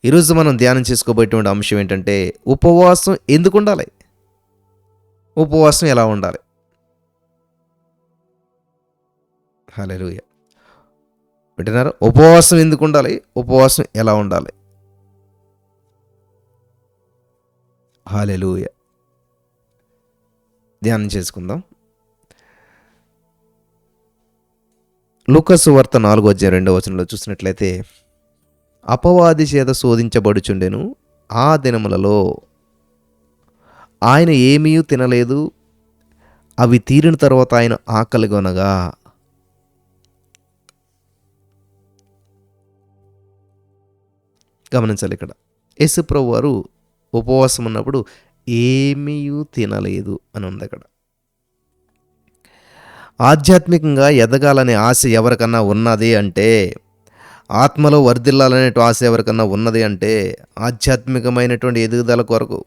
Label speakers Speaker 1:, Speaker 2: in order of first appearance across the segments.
Speaker 1: ఈరోజు మనం ధ్యానం చేసుకోబోయేటువంటి అంశం ఏంటంటే ఉపవాసం ఎందుకు ఉండాలి? ఉపవాసం ఎలా ఉండాలి? హల్లెలూయా! వింటున్నారా? ఉపవాసం ఎందుకు ఉండాలి? ఉపవాసం ఎలా ఉండాలి? హల్లెలూయా! ధ్యానం చేసుకుందాం. లూకా సువార్త 4:2 చూసినట్లయితే, అపవాది చేత శోధించబడుచుండెను. ఆ దినములలో ఆయన ఏమీ తినలేదు. అవి తీరిన తర్వాత ఆయన ఆకలిగొనగా, గమనించాలి ఇక్కడ. యేసుప్రభు వారు ఉపవాసం ఉన్నప్పుడు ఏమీ తినలేదు అని ఉంది అక్కడ. ఆధ్యాత్మికంగా ఎదగాలనే ఆశ ఎవరికన్నా ఉన్నది అంటే, ఆత్మలో వర్ధిల్లాలనే ఆశ ఎవరికన్నా ఉన్నది అంటే, ఆధ్యాత్మికమైనటువంటి ఎదుగుదల కొరకు,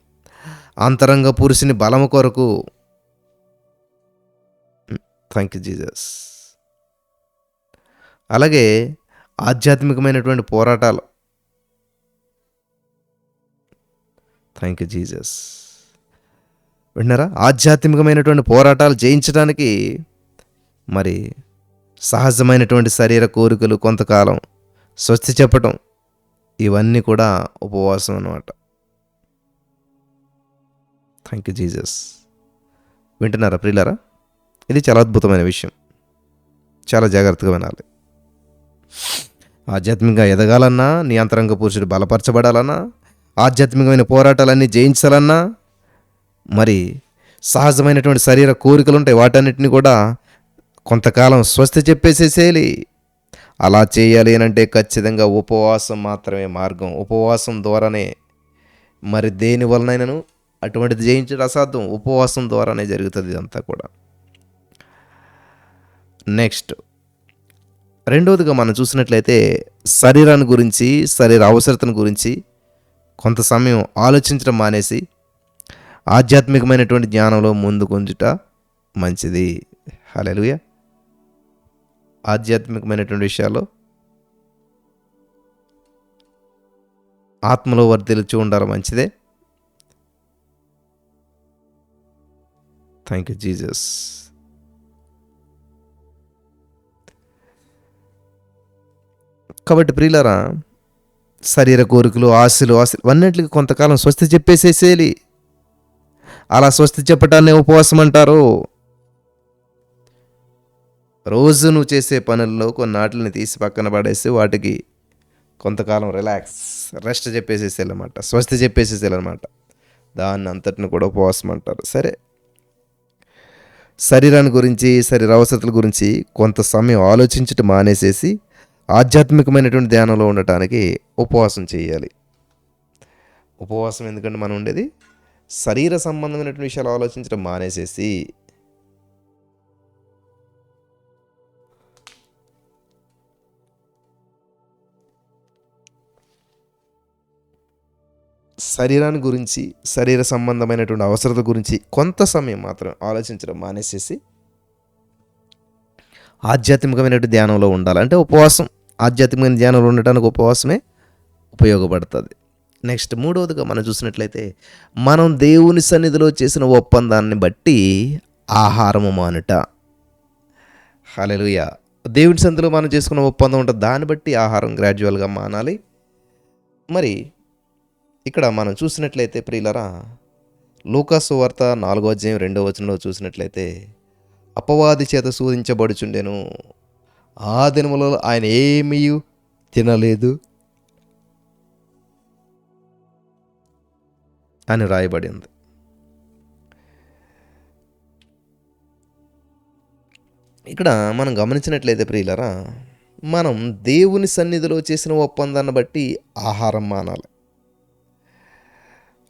Speaker 1: అంతరంగ పురుషుని బలము కొరకు, థ్యాంక్ యూ జీసస్, అలాగే ఆధ్యాత్మికమైనటువంటి పోరాటాలు, థ్యాంక్ యూ జీసస్, విన్నారా? ఆధ్యాత్మికమైనటువంటి పోరాటాలు జయించడానికి మరి సహజమైనటువంటి శరీర కోరికలు కొంతకాలం స్వస్తి చెప్పటం, ఇవన్నీ కూడా ఉపవాసం అన్నమాట. Thank you Jesus. వింటున్నారా ప్రియులారా? ఇది చాలా అద్భుతమైన విషయం. చాలా జాగ్రత్తగా వినాలి. ఆధ్యాత్మికంగా ఎదగాలన్నా, నీ అంతరంగ పురుషుడు బలపరచబడాలన్నా, ఆధ్యాత్మికమైన పోరాటాలన్నీ జయించాలన్నా, మరి సహజమైనటువంటి శరీర కోరికలు ఉంటాయి, వాటన్నిటిని కూడా కొంతకాలం స్వస్తి చెప్పేసేసేయాలి. అలా చేయాలి అని అంటే ఖచ్చితంగా ఉపవాసం మాత్రమే మార్గం. ఉపవాసం ద్వారానే, మరి దేని వలనైనాను అటువంటిది జయించడం అసాధ్యం. ఉపవాసం ద్వారానే జరుగుతుంది ఇదంతా కూడా. నెక్స్ట్, రెండవదిగా మనం చూసినట్లయితే శరీరాన్ని గురించి, శరీర అవసరతను గురించి కొంత సమయం ఆలోచించడం మానేసి ఆధ్యాత్మికమైనటువంటి జ్ఞానంలో ముందుకొంచుట మంచిది. హల్లెలూయా! ఆధ్యాత్మికమైనటువంటి విషయాల్లో ఆత్మలో వర్ధిల్లుచూ ఉండాలి, మంచిదే. Thank you Jesus. కాబట్టి ప్రియులారా, శరీర కోరికలు, ఆశలు అన్నింటికి కొంతకాలం స్వస్తి చెప్పేసేసేయాలి. అలా స్వస్తి చెప్పటాన్ని ఉపవాసం అంటారు. రోజు నువ్వు చేసే పనుల్లో కొన్నాటిని తీసి పక్కన పడేసి వాటికి కొంతకాలం రెస్ట్ చెప్పేసేసేయాలన్నమాట, స్వస్తి చెప్పేసేసేయాలన్నమాట. దాన్ని అంతటిని కూడా ఉపవాసం అంటారు. సరే, శరీరాన్ని గురించి, శరీర అవసరతల గురించి కొంత సమయం ఆలోచించటం మానేసేసి ఆధ్యాత్మికమైనటువంటి ధ్యానంలో ఉండటానికి ఉపవాసం చేయాలి. ఉపవాసం ఎందుకంటే మనం ఉండేది శరీర సంబంధమైనటువంటి విషయాలు ఆలోచించడం మానేసేసి శరీరాన్ని గురించి, శరీర సంబంధమైనటువంటి అవసరత గురించి కొంత సమయం మాత్రం ఆలోచించడం మానేసేసి ఆధ్యాత్మికమైనటువంటి ధ్యానంలో ఉండాలి. అంటే ఉపవాసం, ఆధ్యాత్మికమైన ధ్యానంలో ఉండటానికి ఉపవాసమే ఉపయోగపడుతుంది. నెక్స్ట్, మూడవదిగా మనం చూసినట్లయితే మనం దేవుని సన్నిధిలో చేసిన ఒప్పందాన్ని బట్టి ఆహారము మానుట. హల్లెలూయా! దేవుని సన్నిధిలో మనం చేసుకున్న ఒప్పందం ఉంటుంది, దాన్ని బట్టి ఆహారం గ్రాడ్యువల్గా మానాలి. మరి ఇక్కడ మనం చూసినట్లయితే ప్రియులరా, లూకా సువార్త 4:2 చూసినట్లయితే, అపవాది చేత శోధించబడుచుండెను. ఆ దినములలో ఆయన ఏమీ తినలేదు అని రాయబడి ఉంది. ఇక్కడ మనం గమనించినట్లయితే ప్రియులరా, మనం దేవుని సన్నిధిలో చేసిన ఒప్పందాన్ని బట్టి ఆహారం మానాలి.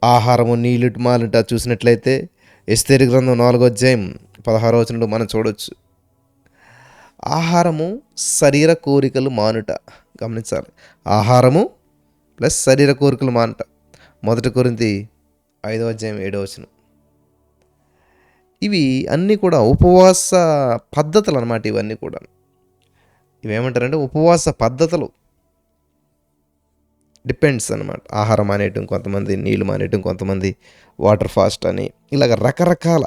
Speaker 1: ఆహారము నీళ్ళుటి మాలుట చూసినట్లయితే ఎస్తేరు గ్రంథం 4:16 మనం చూడవచ్చు. ఆహారము శరీర కోరికలు మానుట, గమనించాలి. ఆహారము ప్లస్ శరీర కోరికలు మానుట. 1 కొరింథీ 5:7. ఇవి అన్నీ కూడా ఉపవాస పద్ధతులు అన్నమాట. ఇవన్నీ కూడా ఇవేమంటారంటే ఉపవాస పద్ధతులు. డిపెండ్స్ అనమాట. ఆహారం మానేయటం కొంతమంది, నీళ్ళు మానేయటం కొంతమంది, వాటర్ ఫాస్ట్ అని ఇలాగ రకరకాల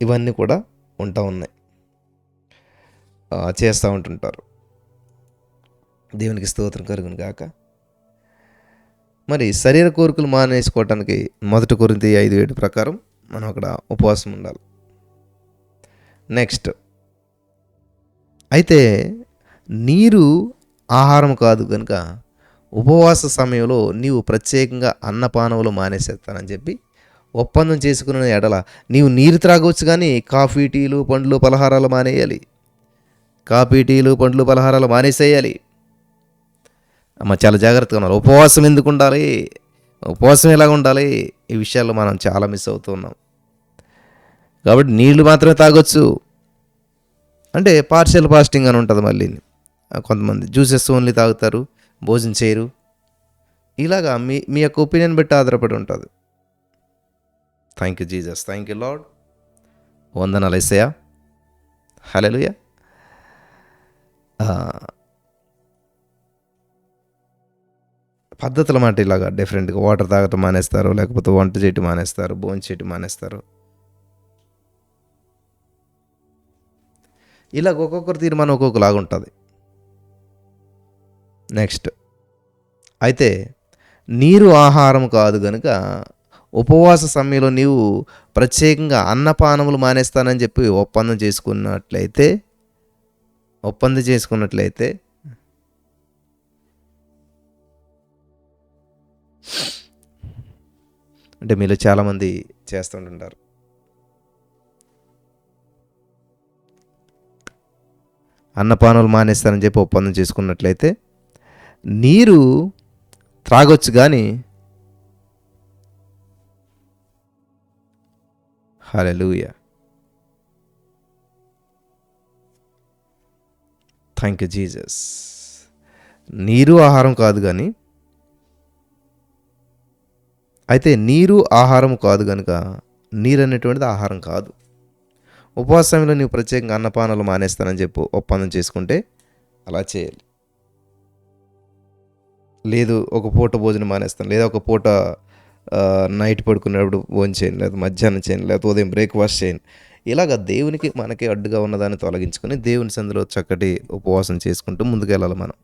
Speaker 1: ఇవన్నీ కూడా ఉంటా ఉన్నాయి. చేస్తూ ఉంటుంటారు. దేవునికి స్తోత్రం కలుగును గాక. మరి శరీర కోరికలు మానేసుకోవటానికి 1 కొరింథీ 5:7 ప్రకారం మనం అక్కడ ఉపవాసం ఉండాలి. నెక్స్ట్, అయితే నీరు ఆహారం కాదు కనుక ఉపవాస సమయంలో నీవు ప్రత్యేకంగా అన్నపానములు మానేసేస్తానని చెప్పి ఒప్పందం చేసుకున్న ఎడల నీవు నీరు త్రాగవచ్చు, కానీ కాఫీ, టీలు, పండ్లు, పలహారాలు మానేయాలి. కాఫీ, టీలు, పండ్లు, పలహారాలు మానేసేయాలి. అమ్మ చాలా జాగ్రత్తగా ఉండాలి. ఉపవాసం ఎందుకు ఉండాలి, ఉపవాసం ఎలాగ ఉండాలి, ఈ విషయాల్లో మనం చాలా మిస్ అవుతున్నాం. కాబట్టి నీళ్లు మాత్రమే తాగొచ్చు. అంటే పార్షియల్ ఫాస్టింగ్ అని ఉంటుంది. మళ్ళీ కొంతమంది జ్యూసెస్ ఓన్లీ తాగుతారు, భోజనం చేయరు. ఇలాగా మీ మీ యొక్క ఒపీనియన్ బట్టి ఆధారపడి ఉంటుంది. Thank you Jesus, thank you lord. వందనాలు యేసయ్యా, హల్లెలూయా. పద్ధతుల మాట ఇలాగా డిఫరెంట్గా వాటర్ తాగటం మానేస్తారు, లేకపోతే వంట చేయటం మానేస్తారు, భోజనం చేయటం మానేస్తారు. ఇలాగ ఒక్కొక్కరు తీర్మానం ఒక్కొక్కలాగా ఉంటుంది. నెక్స్ట్, అయితే నీరు ఆహారం కాదు కనుక ఉపవాస సమయంలో నీవు ప్రత్యేకంగా అన్నపానములు మానేస్తానని చెప్పి ఒప్పందం చేసుకున్నట్లయితే అంటే మీలో చాలామంది చేస్తుంటుంటారు. అన్నపానాలు మానేస్తానని చెప్పి ఒప్పందం చేసుకున్నట్లయితే నీరు త్రాగొచ్చు, కానీ హల్లెలూయా, థ్యాంక్ యూ జీసస్. నీరు ఆహారం కాదు కానీ, అయితే నీరు ఆహారం కాదు కనుక నీరు అనేటువంటిది ఆహారం కాదు. ఉపవాస సమయంలో నీవు ప్రత్యేకంగా అన్నపానాలు మానేస్తానని చెప్పి ఒప్పందం చేసుకుంటే అలా చేయాలి. లేదు ఒక పూట భోజనం మానేస్తాను, లేదా ఒక పూట నైట్ పడుకునేటప్పుడు భోజనం చేయను, లేదా మధ్యాహ్నం చేయను, లేదా ఉదయం బ్రేక్ఫాస్ట్ చేయను. ఇలాగ దేవునికి మనకి అడ్డుగా ఉన్నదాన్ని తొలగించుకొని దేవుని సందులో చక్కటి ఉపవాసం చేసుకుంటూ ముందుకెళ్ళాలి మనం.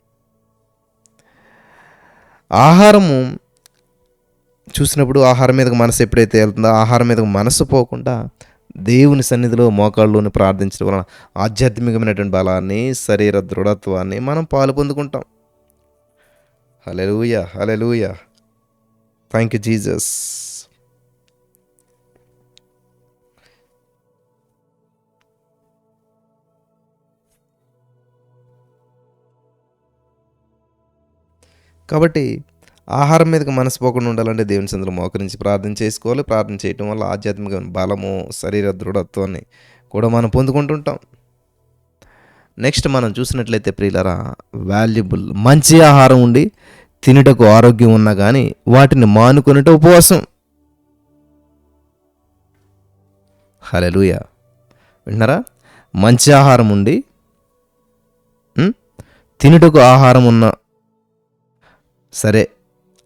Speaker 1: ఆహారము చూసినప్పుడు ఆహారం మీదకి మనసు ఎప్పుడైతే వెళ్తుందో, ఆహారం మీదకి మనసు పోకుండా దేవుని సన్నిధిలో మోకాళ్ళలోని ప్రార్థించడం వలన ఆధ్యాత్మికమైనటువంటి బలాన్ని, శరీర దృఢత్వాన్ని మనం పాలు పొందుకుంటాం. హల్లెలూయా, హల్లెలూయా, థ్యాంక్ యూ జీసస్. కాబట్టి ఆహారం మీదకి మనసు పోకుండా ఉండాలంటే దేవుని సందులో మోకరించి ప్రార్థన చేసుకోవాలి. ప్రార్థన చేయటం వల్ల ఆధ్యాత్మిక బలము, శరీర దృఢత్వాన్ని కూడా మనం పొందుకుంటుంటాం. నెక్స్ట్ మనం చూసినట్లయితే ప్రియులరా, వాల్యుబుల్ మంచి ఆహారం ఉండి తినుటకు ఆరోగ్యం ఉన్నా కానీ వాటిని మానుకొనుట ఉపవాసం. హల్లెలూయా, వింటున్నారా? మంచి ఆహారం ఉండి తినుటకు ఆహారం ఉన్నా సరే,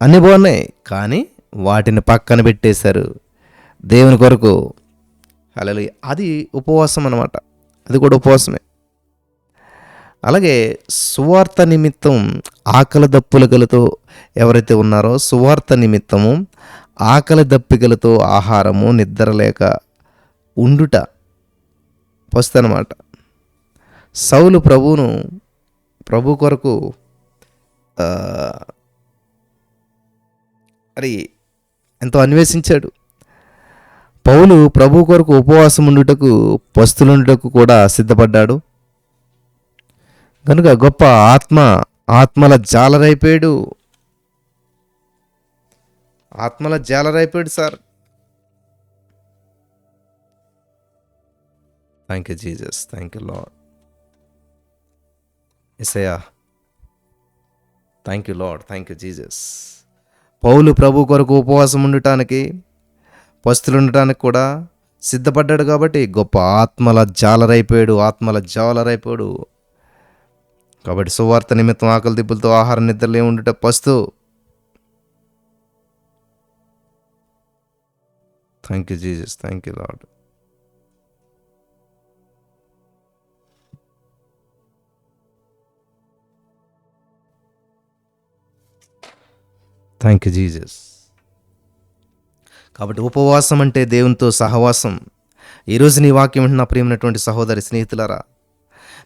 Speaker 1: అన్నీ బాగున్నాయి, కానీ వాటిని పక్కన పెట్టేశారు దేవుని కొరకు. హల్లెలూయా, అది ఉపవాసం అన్నమాట. అది కూడా ఉపవాసమే. అలాగే సువార్త నిమిత్తం ఆకలి దప్పులకలతో ఎవరైతే ఉన్నారో, సువార్త నిమిత్తము ఆకలి దప్పికలతో ఆహారము నిద్రలేక ఉండుట వస్తనమాట. సౌలు ప్రభు కొరకు మరి ఎంతో అన్వేషించాడు. పౌలు ప్రభు కొరకు ఉపవాసం ఉండుటకు, పస్తులుండుటకు కూడా సిద్ధపడ్డాడు. కనుక గొప్ప ఆత్మల జాలరైపోయాడు. Sir. Thank you Jesus, thank you Lord. Yesayya, thank you Lord, thank you Jesus. Paul ప్రభు కొరకు ఉపవాసం ఉండటానికి, పస్తులు ఉండటానికి కూడా సిద్ధపడ్డాడు. కాబట్టి గొప్ప ఆత్మల జాలరైపోయాడు. కాబట్టి సువార్త నిమిత్తం ఆకలి దిబ్బులతో ఆహార నిద్రలే ఉండుట పస్తు. Thank you Jesus, thank you Lord. Thank you Jesus. కాబట్టి ఉపవాసం అంటే దేవునితో సహవాసం. ఈరోజు నీ వాక్యం వింటున్న ప్రియమైనటువంటి సహోదరి స్నేహితులారా,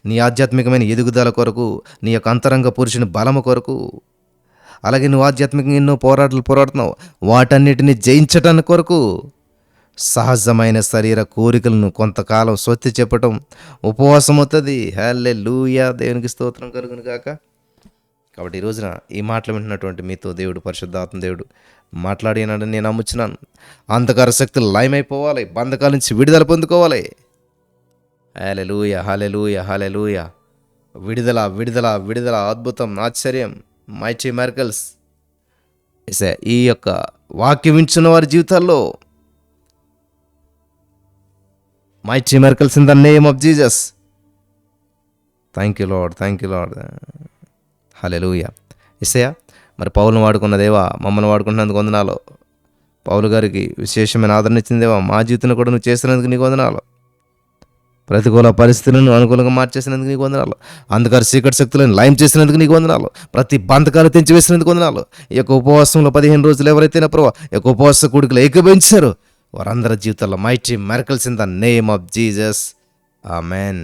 Speaker 1: నీ ఆధ్యాత్మికమైన ఎదుగుదల కొరకు, నీ యొక్క అంతరంగ పురుషుని బలము కొరకు, అలాగే నువ్వు ఆధ్యాత్మికంగా ఎన్నో పోరాటాలు పోరాడుతున్నావు, వాటన్నిటిని జయించటానికి కొరకు సహజమైన శరీర కోరికలను కొంతకాలం స్వస్తి చెప్పటం ఉపవాసం అవుతుంది. హల్లెలూయా, దేవునికి స్తోత్రం కలుగును గాక. కాబట్టి ఈ రోజున ఈ మాటలు వింటున్నటువంటి మీతో దేవుడు, పరిశుద్ధాత్మ దేవుడు మాట్లాడినాడని నేను నమ్ముచున్నాను. అంధకార శక్తులు లయమైపోవాలి, బంధకాల నుంచి విడుదల పొందుకోవాలి. హల్లెలూయా, హల్లెలూయా, హల్లెలూయా. విడుదల, విడుదల, విడుదల, అద్భుతం, ఆశ్చర్యం, మైటీ మిరకల్స్ ఈ యొక్క వాక్యం వింటున్న వారి జీవితాల్లో mighty miracles in the name of Jesus. Thank you Lord, thank you Lord. Hallelujah. Yesayya, మరి పౌలును వాడుకున్న దేవా, మమ్మల్ని వాడుకుంటున్నందుకు వందనాలు. పౌలు గారికి విశేషమైన ఆదరణ ఇచ్చిన దేవా, మా జీవితంలో కూడా నువ్వు చేసినందుకు నీకు వందనాలు. ప్రతికూల పరిస్థితులను అనుకూలంగా మార్చేసినందుకు నీకు వందనాలు. అంధకార చీకటి శక్తులను లయం చేసినందుకు నీకు వందనాలు. ప్రతి బంధకాలు తెంచివేసినందుకు వందనాలు. ఈ యొక్క ఉపవాసంలో 15 రోజులు ఎవరైతే ప్రభావ ఈ యొక్క ఉపవాస కూడికలు ఏకీభవించారో వారందరి జీవితాల్లో mighty miracles in the name of Jesus. Amen.